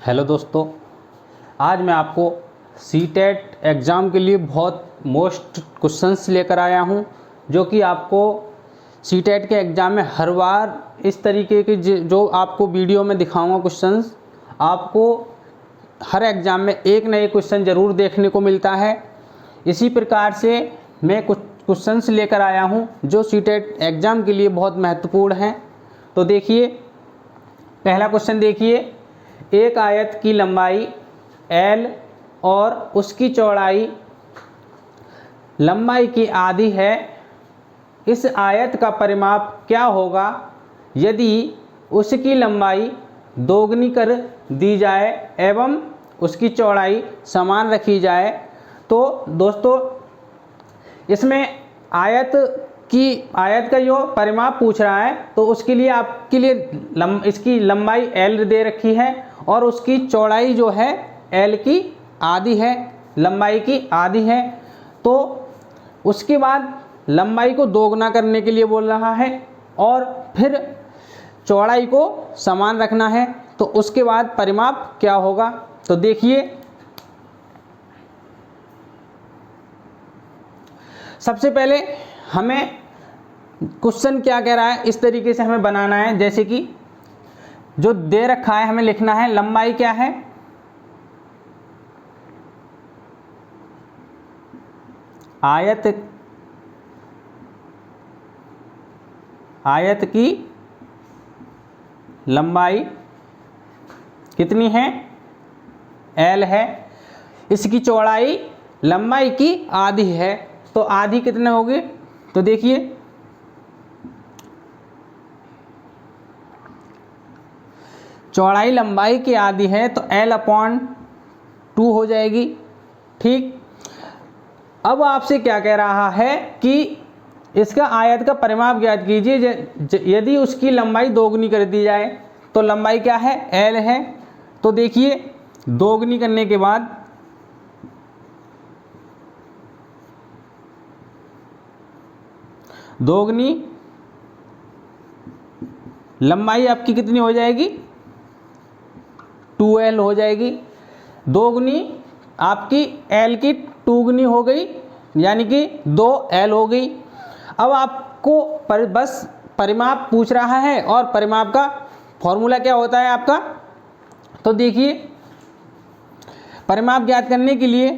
Hello दोस्तों, आज मैं आपको सीटेट एग्ज़ाम के लिए बहुत मोस्ट क्वेश्चंस लेकर आया हूं, जो कि आपको सीटेट के एग्ज़ाम में हर बार इस तरीके के जो आपको वीडियो में दिखाऊंगा क्वेश्चंस, आपको हर एग्ज़ाम में एक न एक क्वेश्चन ज़रूर देखने को मिलता है। इसी प्रकार से मैं कुछ क्वेश्चंस लेकर आया हूं जो सीटेट एग्ज़ाम के लिए बहुत महत्वपूर्ण हैं। तो देखिए, पहला क्वेश्चन देखिए, एक आयत की लंबाई L और उसकी चौड़ाई लंबाई की आधी है। इस आयत का परिमाप क्या होगा यदि उसकी लंबाई दोगुनी कर दी जाए एवं उसकी चौड़ाई समान रखी जाए। तो दोस्तों, इसमें आयत का जो परिमाप पूछ रहा है, तो उसके लिए आपके लिए इसकी लंबाई L दे रखी है और उसकी चौड़ाई जो है L की आधी है, लंबाई की आधी है। तो उसके बाद लंबाई को दोगुना करने के लिए बोल रहा है और फिर चौड़ाई को समान रखना है। तो उसके बाद परिमाप क्या होगा, तो देखिए, सबसे पहले हमें क्वेश्चन क्या कह रहा है इस तरीके से हमें बनाना है। जैसे कि जो दे रखा है हमें लिखना है लंबाई क्या है, आयत की लंबाई कितनी है, L है। इसकी चौड़ाई लंबाई की आधी है, तो आधी कितने होगी, तो देखिए, चौड़ाई लंबाई की आधी है तो L/2 हो जाएगी। ठीक, अब आपसे क्या कह रहा है कि इसका आयत का परिमाप ज्ञात कीजिए यदि उसकी लंबाई दोगुनी कर दी जाए। तो लंबाई क्या है, L है। तो देखिए, दोगुनी करने के बाद दोगुनी लंबाई आपकी कितनी हो जाएगी, 2L हो जाएगी। दोगुनी आपकी L की 2 गुनी हो गई, यानी कि 2L हो गई। अब आपको बस परिमाप पूछ रहा है और परिमाप का फॉर्मूला क्या होता है आपका, तो देखिए, परिमाप ज्ञात करने के लिए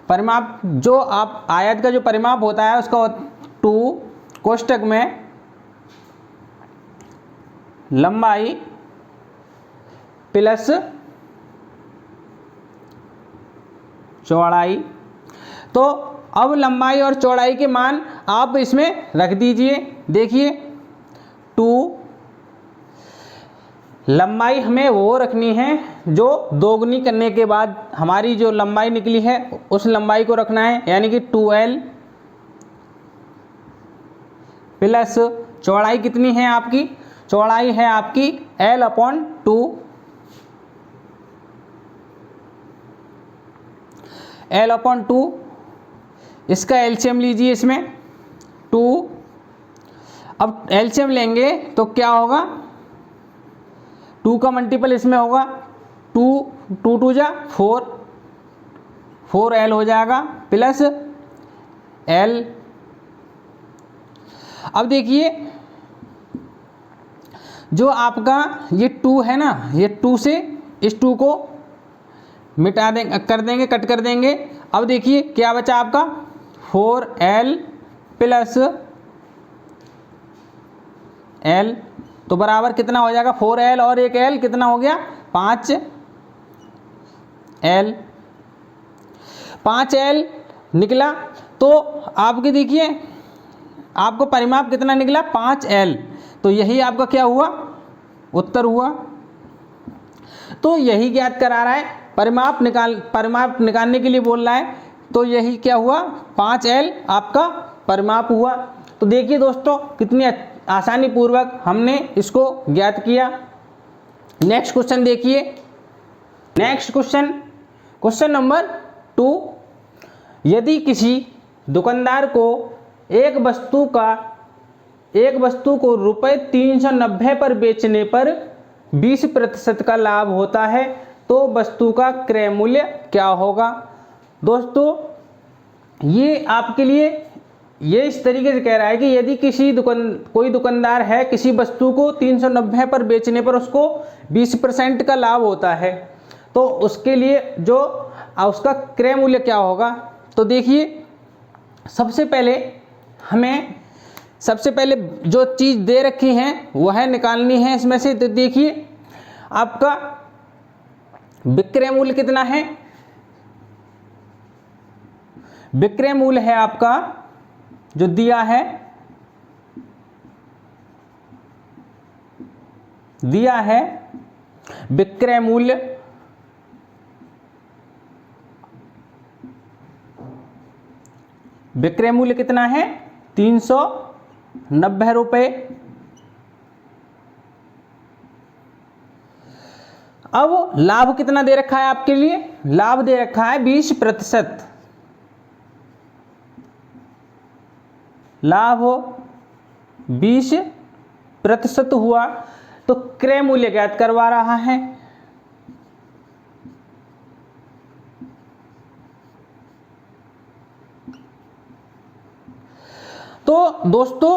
परिमाप जो आप आयत का जो परिमाप होता है उसका 2 कोष्टक में लंबाई प्लस चौड़ाई। तो अब लंबाई और चौड़ाई के मान आप इसमें रख दीजिए। देखिए, 2 लंबाई हमें वो रखनी है जो दोगुनी करने के बाद हमारी जो लंबाई निकली है उस लंबाई को रखना है, यानी कि 2L प्लस चौड़ाई कितनी है आपकी, चौड़ाई है आपकी L/2। L/2, इसका एलसीएम लीजिए इसमें 2। अब एलसीएम लेंगे तो क्या होगा, 2 का मल्टीपल इसमें होगा, 2 2 जा 4L हो जाएगा प्लस L। अब देखिए, जो आपका ये 2 है ना, ये 2 से इस 2 को मिटा देंगे, कट कर देंगे। अब देखिए क्या बचा आपका, 4L प्लस L, तो बराबर कितना हो जाएगा, 4L और एक L कितना हो गया, 5L। 5L निकला तो आपके देखिए, आपको परिमाप कितना निकला, 5L। तो यही आपका क्या हुआ, उत्तर हुआ। तो यही ज्ञात करा रहा है, परिमाप निकालने के लिए बोल रहा है। तो यही क्या हुआ, 5L आपका परिमाप हुआ। तो देखिए दोस्तों, कितनी आसानी पूर्वक हमने इसको ज्ञात किया। नेक्स्ट क्वेश्चन देखिए, नेक्स्ट क्वेश्चन नंबर 2। यदि किसी दुकानदार को एक वस्तु का एक वस्तु को ₹390 पर बेचने पर 20% का लाभ होता है तो वस्तु का क्रय मूल्य क्या होगा। दोस्तों ये आपके लिए ये इस तरीके से कह रहा है कि यदि कोई दुकानदार है, किसी वस्तु को 390 पर बेचने पर उसको 20% का लाभ होता है तो उसके लिए जो उसका क्रय मूल्य क्या होगा। तो देखिए सबसे पहले जो चीज़ दे रखी है वह निकालनी है इसमें से। तो देखिए आपका विक्रय मूल्य कितना है, विक्रय मूल्य है आपका जो दिया है विक्रय मूल्य कितना है 390 रुपये। अब लाभ कितना दे रखा है आपके लिए, लाभ दे रखा है 20%। लाभ 20% हुआ तो क्रय मूल्य ज्ञात करवा रहा है। तो दोस्तों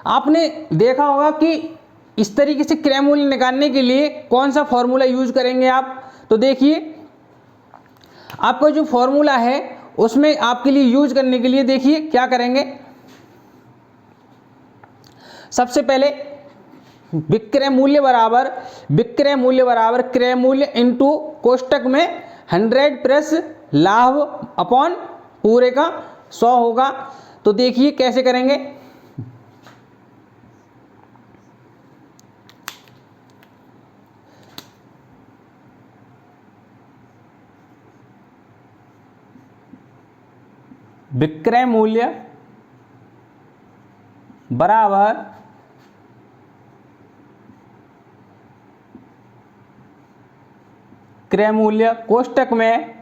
आपने देखा होगा कि इस तरीके से क्रय मूल्य निकालने के लिए कौन सा फॉर्मूला यूज करेंगे आप। तो देखिए आपका जो फॉर्मूला है उसमें आपके लिए यूज करने के लिए देखिए क्या करेंगे। सबसे पहले विक्रय मूल्य बराबर क्रय मूल्य इंटू कोष्टक में 100 प्लस लाभ अपॉन पूरे का 100 होगा। तो देखिए कैसे करेंगे। विक्रय मूल्य बराबर क्रय मूल्य कोष्टक में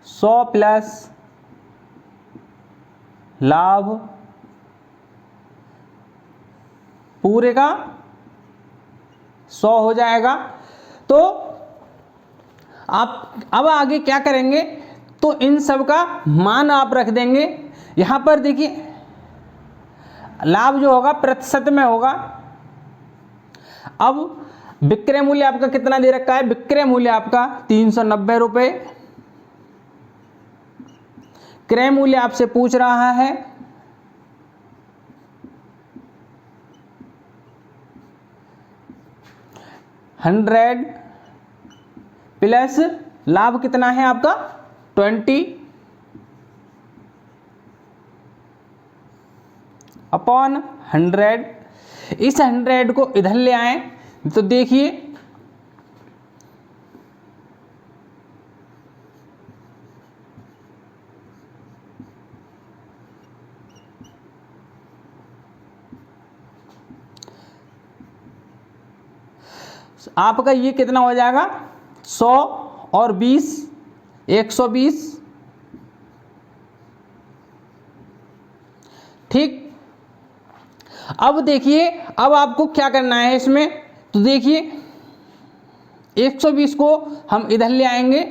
100 प्लस लाभ पूरे का 100 हो जाएगा। तो आप अब आगे क्या करेंगे, तो इन सब का मान आप रख देंगे। यहां पर देखिए लाभ जो होगा प्रतिशत में होगा। अब विक्रय मूल्य आपका कितना दे रखा है, विक्रय मूल्य आपका 390 रुपये। क्रय मूल्य आपसे पूछ रहा है 100 प्लस लाभ कितना है आपका 20 अपॉन 100। इस 100 को इधर ले आए तो देखिए आपका ये कितना हो जाएगा 100 और 20 120। ठीक। अब देखिए अब आपको क्या करना है इसमें। तो देखिए 120 को हम इधर ले आएंगे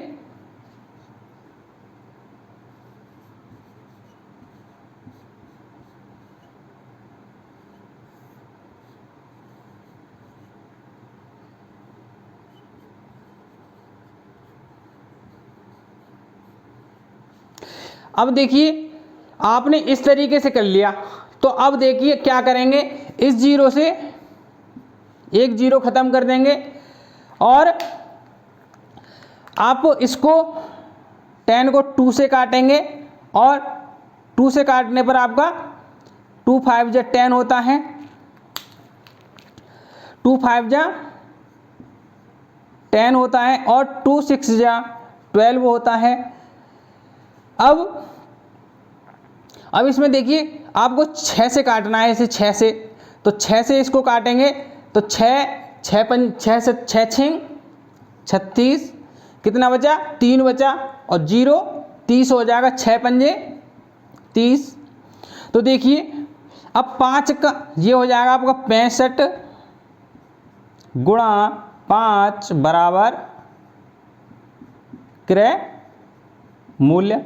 अब देखिए आपने इस तरीके से कर लिया। तो अब देखिए क्या करेंगे, इस जीरो से एक जीरो खत्म कर देंगे और आप इसको 10 को 2 से काटेंगे और 2 से काटने पर आपका 2 5 जा 10 होता है, 2 5 जा 10 होता है और 2 6 जा 12 होता है। अब इसमें देखिए आपको 6 से काटना है, इसे 6 से, तो 6 से इसको काटेंगे तो 6 से 6 छिंग 36, कितना बचा 3 बचा और 0 30 हो जाएगा, 6 पंजे 30। तो देखिए अब 5 का ये हो जाएगा आपका 65 गुणा 5 बराबर क्रय मूल्य।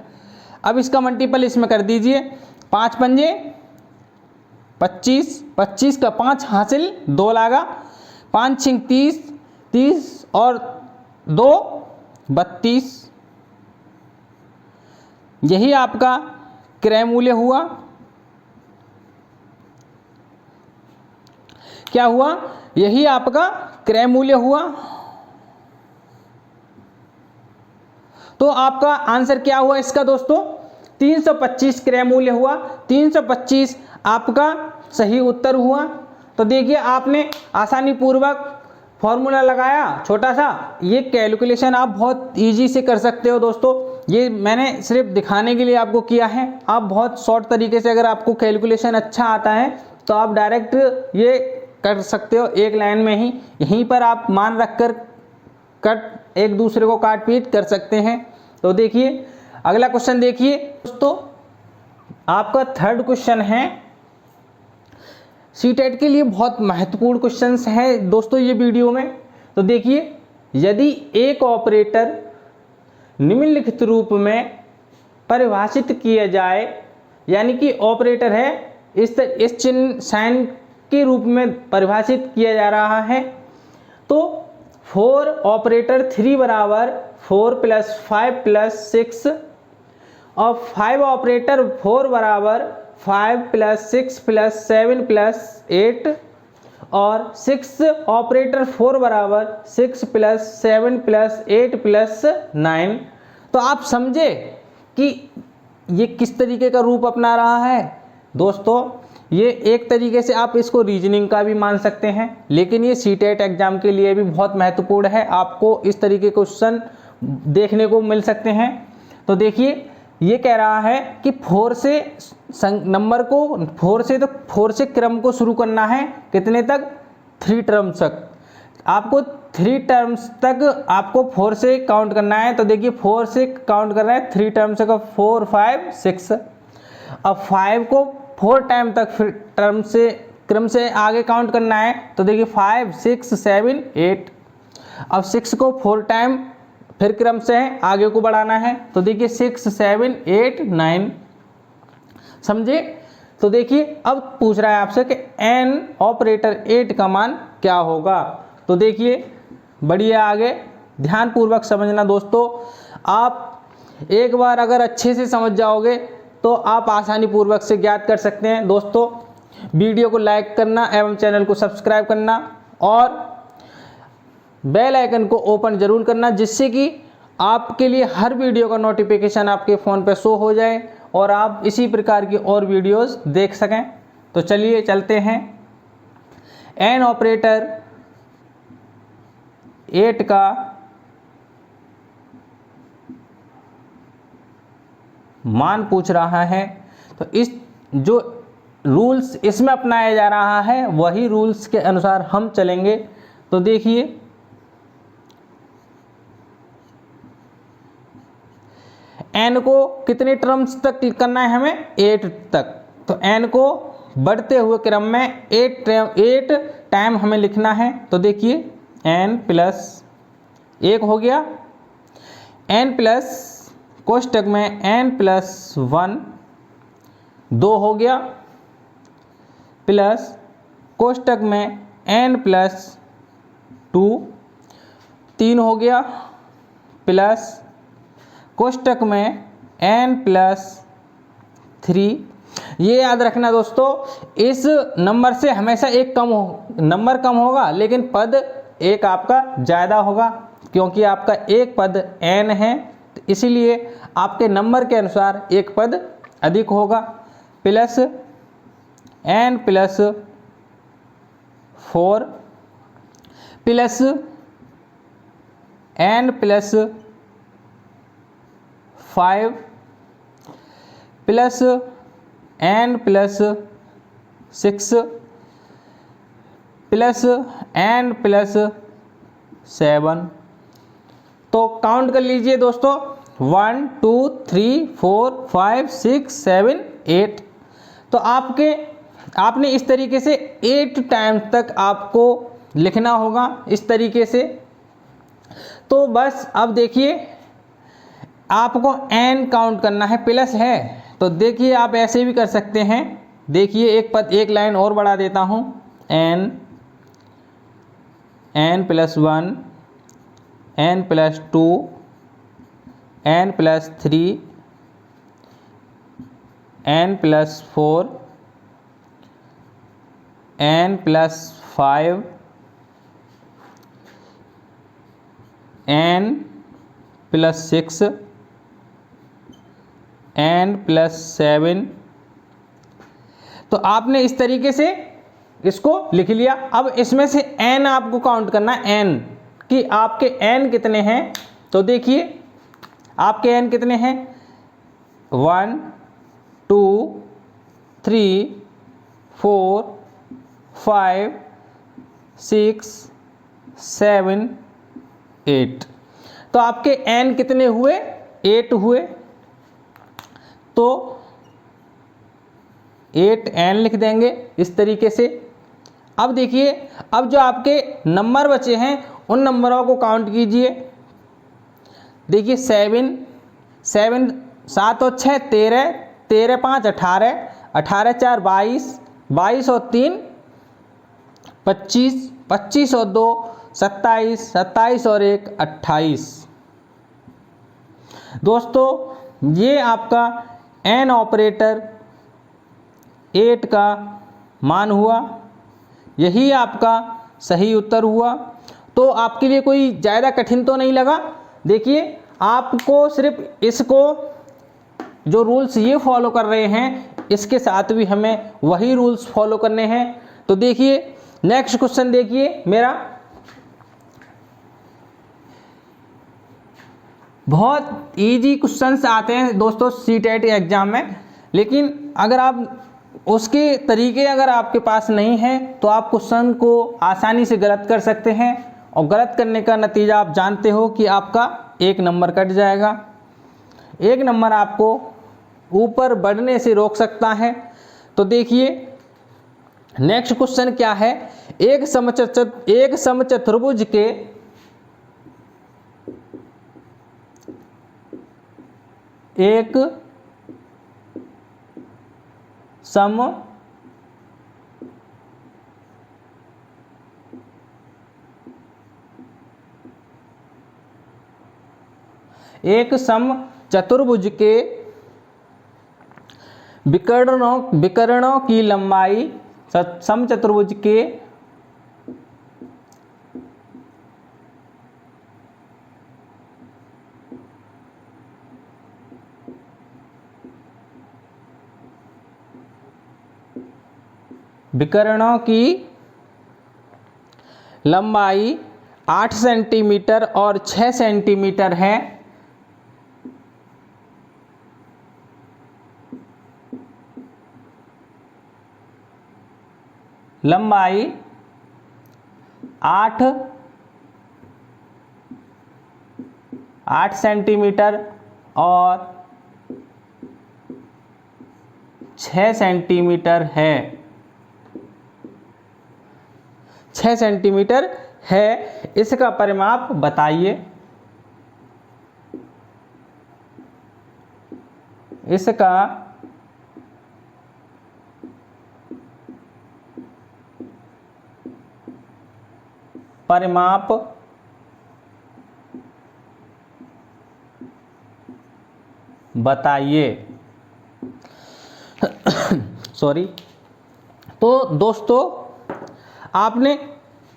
अब इसका मल्टीपल इसमें कर दीजिए, 5 पंजे 25, 25 का 5 हासिल 2 लागा, 5 छिंग 30, 30 और 2 32। यही आपका क्रय मूल्य हुआ। क्या हुआ? यही आपका क्रय मूल्य हुआ। तो आपका आंसर क्या हुआ इसका दोस्तों? 325 क्रय मूल्य हुआ। 325 आपका सही उत्तर हुआ। तो देखिए आपने आसानी पूर्वक फॉर्मूला लगाया छोटा सा। ये कैलकुलेशन आप बहुत इजी से कर सकते हो दोस्तों। ये मैंने सिर्फ दिखाने के लिए आपको किया है। आप बहुत शॉर्ट तरीके से, अगर आपको कैलकुलेशन अच्छा आता है तो आप डायरेक्ट ये कर सकते हो एक लाइन में ही। यहीं पर आप मान रखकर कट एक दूसरे को काट पीट कर सकते हैं। तो देखिए अगला क्वेश्चन देखिए दोस्तों, आपका थर्ड क्वेश्चन है। सीटेट के लिए बहुत महत्वपूर्ण क्वेश्चंस हैं दोस्तों ये वीडियो में। तो देखिए, यदि एक ऑपरेटर निम्नलिखित रूप में परिभाषित किया जाए, यानी कि ऑपरेटर है इस चिन्ह साइन के रूप में परिभाषित किया जा रहा है, तो 4 ऑपरेटर 3 बराबर 4 + 5 + 6 और 5 ऑपरेटर 4 बराबर 5 + 6 + 7 + 8 और 6 ऑपरेटर 4 बराबर 6 + 7 + 8 + 9। तो आप समझे कि ये किस तरीके का रूप अपना रहा है दोस्तों। ये एक तरीके से आप इसको रीजनिंग का भी मान सकते हैं, लेकिन ये सीटेट एग्जाम के लिए भी बहुत महत्वपूर्ण है। आपको इस तरीके के क्वेश्चन देखने को मिल सकते हैं। तो देखिए ये कह रहा है कि 4 से नंबर को 4 से क्रम को शुरू करना है, कितने तक? 3 टर्म्स तक। आपको 3 टर्म्स तक आपको 4 से काउंट करना है। तो देखिए 4 से काउंट कर रहे हैं 3 टर्म्स का 4 5 6। अब 5 को 4 टाइम तक फिर क्रम से आगे काउंट करना है। तो देखिए 5 6 7 8। अब 6 को 4 टाइम फिर क्रम से आगे को बढ़ाना है। तो देखिए 6 7 8 9। समझे? तो देखिए अब पूछ रहा है आपसे कि n ऑपरेटर 8 का मान क्या होगा। तो देखिए बढ़िया, आगे ध्यानपूर्वक समझना दोस्तों। आप एक बार अगर अच्छे से समझ जाओगे तो आप आसानी पूर्वक से ज्ञात कर सकते हैं। दोस्तों वीडियो को लाइक करना एवं चैनल को सब्सक्राइब करना और बेल आइकन को ओपन जरूर करना, जिससे कि आपके लिए हर वीडियो का नोटिफिकेशन आपके फ़ोन पर शो हो जाए और आप इसी प्रकार की और वीडियोस देख सकें। तो चलिए चलते हैं। n ऑपरेटर 8 का मान पूछ रहा है। तो इस जो रूल्स इसमें अपनाया जा रहा है वही रूल्स के अनुसार हम चलेंगे। तो देखिए n को कितने टर्म्स तक करना है हमें? 8 तक। तो n को बढ़ते हुए क्रम में 8 टाइम हमें लिखना है। तो देखिए n + 1 हो गया, n प्लस कोष्टक में n + 1 2 हो गया, प्लस कोष्टक में n + 2 3 हो गया, प्लस कोष्टक में n + 3। ये याद रखना दोस्तों, इस नंबर से हमेशा एक नंबर कम होगा, लेकिन पद एक आपका ज़्यादा होगा, क्योंकि आपका एक पद n है, तो इसीलिए आपके नंबर के अनुसार एक पद अधिक होगा। Plus n + 4 plus n + 5 plus n + 6 plus n + 7। तो काउंट कर लीजिए दोस्तों, 1 2 3 4 5 6 7 8। तो आपके आपने इस तरीके से 8 टाइम तक आपको लिखना होगा इस तरीके से। तो बस अब देखिए आपको n काउंट करना है, प्लस है तो देखिए आप ऐसे भी कर सकते हैं। देखिए एक लाइन और बढ़ा देता हूँ, n +1 n +2 n +3 n +4 n +5 n +6 n +7। तो आपने इस तरीके से इसको लिख लिया। अब इसमें से n आपको काउंट करना है, n कि आपके n कितने हैं। तो देखिए आपके n कितने हैं, 1 2 3 4 5 6 7 8। तो आपके n कितने हुए, 8 हुए। तो 8n लिख देंगे इस तरीके से। अब देखिए अब जो आपके नंबर बचे हैं उन नंबरों को काउंट कीजिए। देखिए 7 7 और 6 13 13 5 18 18 4 22 22 और 3 25 25 और 2 27 27 और 1 28। दोस्तों ये आपका n ऑपरेटर 8 का मान हुआ, यही आपका सही उत्तर हुआ। तो आपके लिए कोई ज़्यादा कठिन तो नहीं लगा। देखिए आपको सिर्फ इसको जो रूल्स ये फॉलो कर रहे हैं इसके साथ भी हमें वही रूल्स फॉलो करने हैं। तो देखिए नेक्स्ट क्वेश्चन देखिए मेरा, बहुत इजी क्वेश्चंस आते हैं दोस्तों सीटेट एग्जाम में, लेकिन अगर आप उसके तरीके अगर आपके पास नहीं है तो आप क्वेश्चन को आसानी से गलत कर सकते हैं और गलत करने का नतीजा आप जानते हो कि आपका 1 नंबर कट जाएगा। 1 नंबर आपको ऊपर बढ़ने से रोक सकता है। तो देखिए नेक्स्ट क्वेश्चन क्या है, एक समचतुर्भुज के एक समचतुर्भुज के विकर्णों की लंबाई, समचतुर्भुज के विकर्णों की लंबाई 8 सेंटीमीटर और 6 सेंटीमीटर है। लंबाई 8 सेंटीमीटर और 6 सेंटीमीटर है। 6 सेंटीमीटर है, इसका परिमाप बताइए। इसका परिमाप बताइए। सॉरी। तो दोस्तों आपने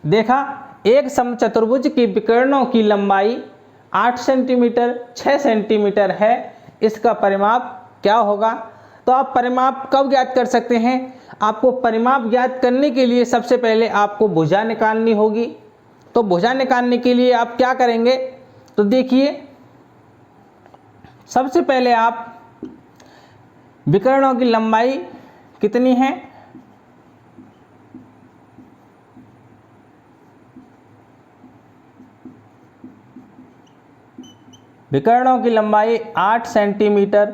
देखा एक समचतुर्भुज की विकर्णों की लंबाई 8 सेंटीमीटर 6 सेंटीमीटर है, इसका परिमाप क्या होगा। तो आप परिमाप कब ज्ञात कर सकते हैं, आपको परिमाप ज्ञात करने के लिए सबसे पहले आपको भुजा निकालनी होगी। तो भुजा निकालने के लिए आप क्या करेंगे, तो देखिए सबसे पहले आप विकर्णों की लंबाई कितनी है, विकर्णों की लंबाई 8 सेंटीमीटर,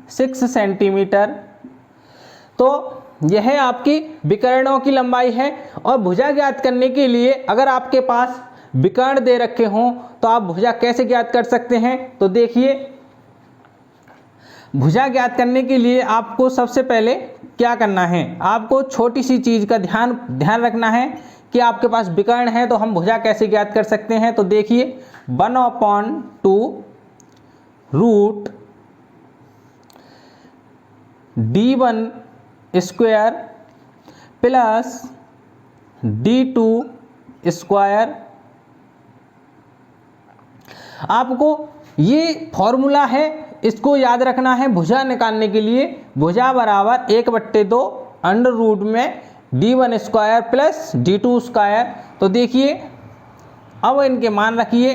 6 सेंटीमीटर। तो यह आपकी विकर्णों की लंबाई है। और भुजा ज्ञात करने के लिए अगर आपके पास विकर्ण दे रखे हों तो आप भुजा कैसे ज्ञात कर सकते हैं? तो देखिए, भुजा ज्ञात करने के लिए आपको सबसे पहले क्या करना है, आपको छोटी सी चीज़ का ध्यान रखना है कि आपके पास विकर्ण है तो हम भुजा कैसे ज्ञात कर सकते हैं। तो देखिए 1/2 root d1 square plus d2 square. आपको ये फॉर्मूला है, इसको याद रखना है भुजा निकालने के लिए। भुजा बराबर 1/2 अंडर रूट में d1 square plus d2 square. तो देखिए अब इनके मान रखिए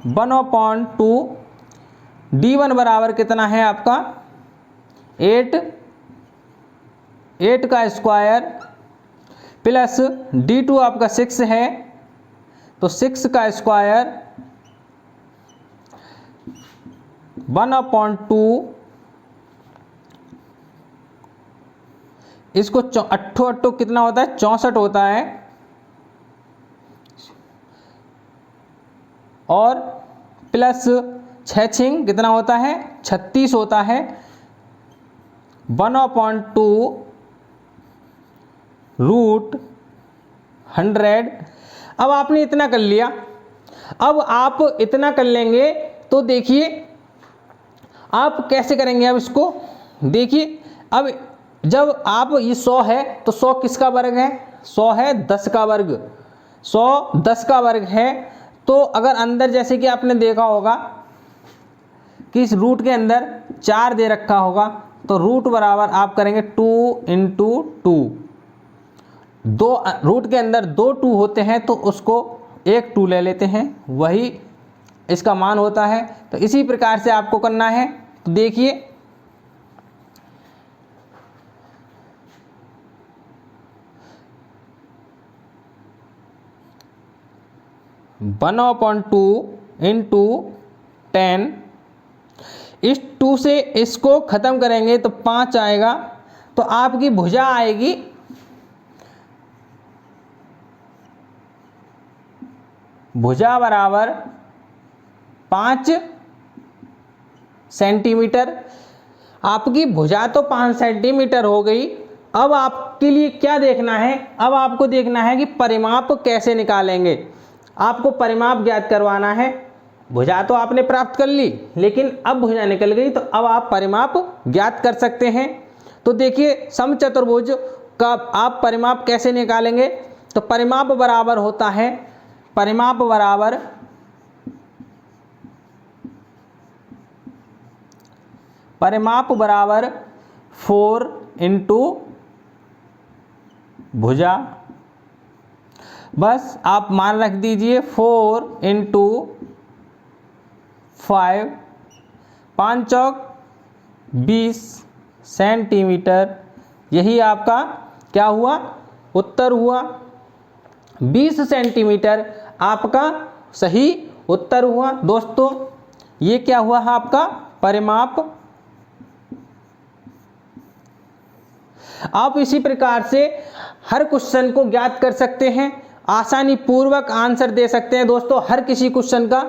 1/2 d1 बराबर कितना है आपका 8 का स्क्वायर प्लस d2 आपका 6 है तो 6 का स्क्वायर 1/2 इसको 8 कितना होता है 64 होता है और प्लस 6 कितना होता है 36 होता है 1/2 रूट 100। अब आपने इतना कर लिया। अब आप इतना कर लेंगे तो देखिए आप कैसे करेंगे। अब इसको देखिए, अब जब आप ये 100 है तो 100 किसका वर्ग है 100 है 10 का वर्ग, 100 10 का वर्ग है। तो अगर अंदर जैसे कि आपने देखा होगा कि इस रूट के अंदर 4 दे रखा होगा तो रूट बराबर आप करेंगे 2 × 2। दो रूट के अंदर 2 2 होते हैं तो उसको एक 2 ले लेते हैं, वही इसका मान होता है। तो इसी प्रकार से आपको करना है। तो देखिए (1/2 × 10) इस 2 से इसको खत्म करेंगे तो 5 आएगा। तो आपकी भुजा आएगी भुजा बराबर 5 सेंटीमीटर। आपकी भुजा तो 5 सेंटीमीटर हो गई। अब आपके लिए क्या देखना है, अब आपको देखना है कि परिमाप कैसे निकालेंगे। आपको परिमाप ज्ञात करवाना है। भुजा तो आपने प्राप्त कर ली लेकिन अब भुजा निकल गई तो अब आप परिमाप ज्ञात कर सकते हैं। तो देखिए समचतुर्भुज का आप परिमाप कैसे निकालेंगे। तो परिमाप बराबर होता है, परिमाप बराबर परिमाप बराबर 4 × भुजा। बस आप मान रख दीजिए 4 × 5 5 चौक 20 सेंटीमीटर। यही आपका क्या हुआ उत्तर हुआ। 20 सेंटीमीटर आपका सही उत्तर हुआ। दोस्तों ये क्या हुआ है आपका परिमाप। आप इसी प्रकार से हर क्वेश्चन को ज्ञात कर सकते हैं, आसानी पूर्वक आंसर दे सकते हैं। दोस्तों हर किसी क्वेश्चन का